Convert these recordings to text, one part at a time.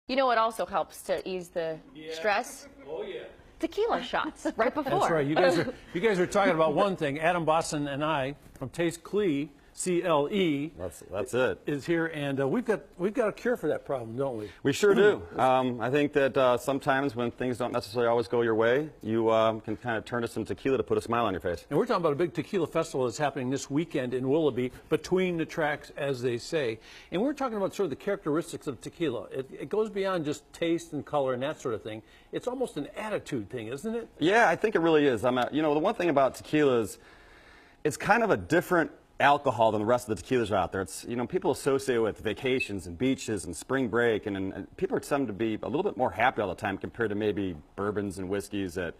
You know what also helps to ease the stress? Oh, yeah. Tequila shots right before. That's right. You guys are talking about one thing. Adam Boston and I from Tequila, CLE. That's it. Is here, and we've got a cure for that problem, don't we? We sure do. I think that sometimes when things don't necessarily always go your way, you can kind of turn to some tequila to put a smile on your face. And we're talking about a big tequila festival that's happening this weekend in Willoughby, between the tracks, as they say. And we're talking about sort of the characteristics of tequila. It goes beyond just taste and color and that sort of thing. It's almost an attitude thing, isn't it? Yeah, I think it really is. You know, the one thing about tequila is it's kind of a different alcohol than the rest of the tequilas out there. It's, you know, people associate it with vacations and beaches and spring break, and people tend to be a little bit more happy all the time compared to maybe bourbons and whiskeys that,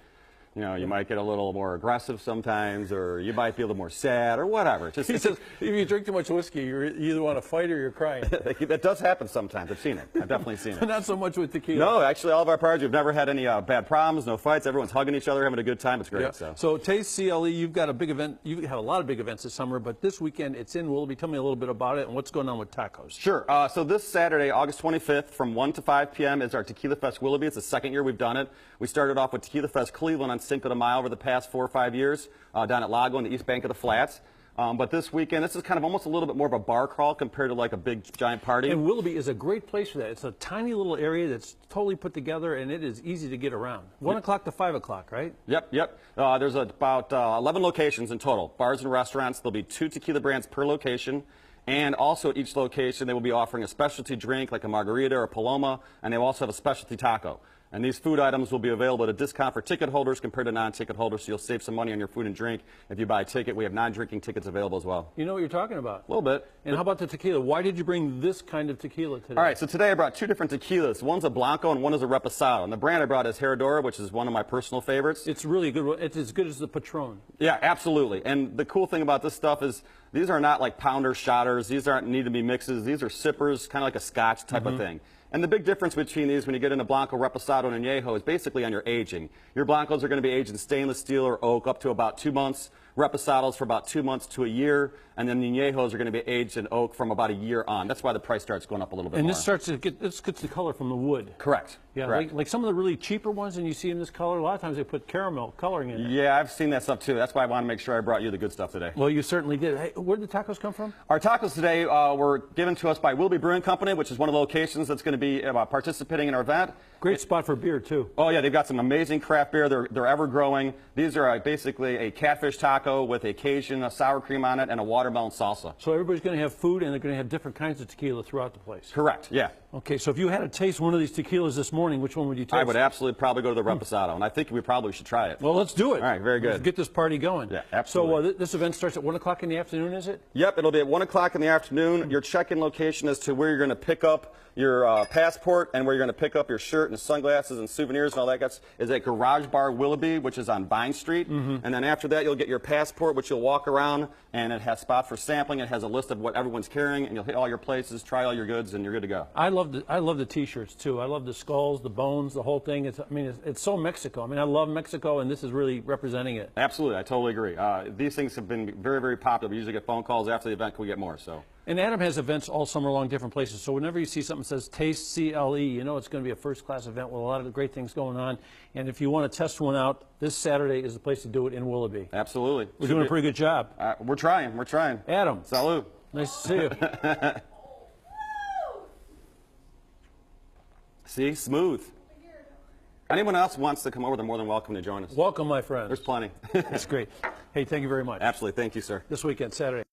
you know, you might get a little more aggressive sometimes, or you might be a little more sad, or whatever. He says if you drink too much whiskey, you either want to fight or you're crying. That does happen sometimes. I've seen it. I've definitely seen it. Not so much with tequila. No, actually, all of our parties, we've never had any bad problems, no fights. Everyone's hugging each other, having a good time. It's great. Yeah. So Taste CLE, you've got a big event. You have a lot of big events this summer, but this weekend it's in Willoughby. Tell me a little bit about it and what's going on with tacos. Sure. So this Saturday, August 25th, from 1 to 5 p.m. is our Tequila Fest Willoughby. It's the second year we've done it. We started off with Tequila Fest Cleveland on Cinco de Mayo over the past 4 or 5 years down at Lago on the east bank of the Flats. But this weekend, this is kind of almost a little bit more of a bar crawl compared to like a big giant party. And Willoughby is a great place for that. It's a tiny little area that's totally put together, and it is easy to get around. 1 o'clock to 5 o'clock, right? Yep. There's about 11 locations in total, bars and restaurants. There'll be 2 tequila brands per location. And also at each location, they will be offering a specialty drink like a margarita or a paloma, and they will also have a specialty taco. And these food items will be available at a discount for ticket holders compared to non-ticket holders, so you'll save some money on your food and drink if you buy a ticket. We have non-drinking tickets available as well. You know what you're talking about. A little bit. And how about the tequila? Why did you bring this kind of tequila today? All right, so today I brought 2 different tequilas. One's a Blanco and one is a Reposado. And the brand I brought is Herradura, which is one of my personal favorites. It's really good. It's as good as the Patron. Yeah, absolutely. And the cool thing about this stuff is these are not like pounder shotters. These aren't need to be mixes. These are sippers, kind of like a scotch type of thing. And the big difference between these when you get into Blanco, Reposado, and Añejo is basically on your aging. Your Blancos are going to be aged in stainless steel or oak up to about 2 months. Reposados for about 2 months to a year, and then the Añejos are going to be aged in oak from about a year on. That's why the price starts going up a little bit more. And this starts to get, this gets the color from the wood. Correct. Yeah, correct. Like some of the really cheaper ones, and you see in this color, a lot of times they put caramel coloring in it. Yeah, I've seen that stuff too. That's why I want to make sure I brought you the good stuff today. Well, you certainly did. Hey, where did the tacos come from? Our tacos today were given to us by Willoughby Brewing Company, which is one of the locations that's going to be participating in our event. Great spot for beer, too. Oh, yeah, they've got some amazing craft beer. They're ever growing. These are basically a catfish taco with a Cajun sour cream on it and a watermelon salsa. So everybody's going to have food, and they're going to have different kinds of tequila throughout the place. Correct, yeah. Okay, so if you had to taste one of these tequilas this morning, which one would you taste? I would absolutely probably go to the Reposado, and I think we probably should try it. Well, let's do it. All right, very good. Let's get this party going. Yeah, absolutely. So this event starts at 1 o'clock in the afternoon, is it? Yep, it'll be at 1 o'clock in the afternoon. Your check-in location as to where you're going to pick up your passport and where you're going to pick up your shirt and sunglasses and souvenirs and all that is at Garage Bar Willoughby, which is on Vine Street. And then after that, you'll get your passport, which you'll walk around, and it has spots for sampling. It has a list of what everyone's carrying, and you'll hit all your places, try all your goods, and you're good to go. I love the T-shirts too. I love the skulls, the bones, the whole thing. It's so Mexico. I mean, I love Mexico, and this is really representing it. Absolutely, I totally agree. These things have been very, very popular. We usually get phone calls after the event. Can we get more? So. And Adam has events all summer long, different places. So whenever you see something that says Taste CLE, you know it's going to be a first-class event with a lot of great things going on. And if you want to test one out, this Saturday is the place to do it in Willoughby. Absolutely. We're doing a pretty good job. We're trying. We're trying. Adam. Salud. Nice to see you. See? Smooth. Anyone else wants to come over, they're more than welcome to join us. Welcome, my friend. There's plenty. That's great. Hey, thank you very much. Absolutely. Thank you, sir. This weekend, Saturday.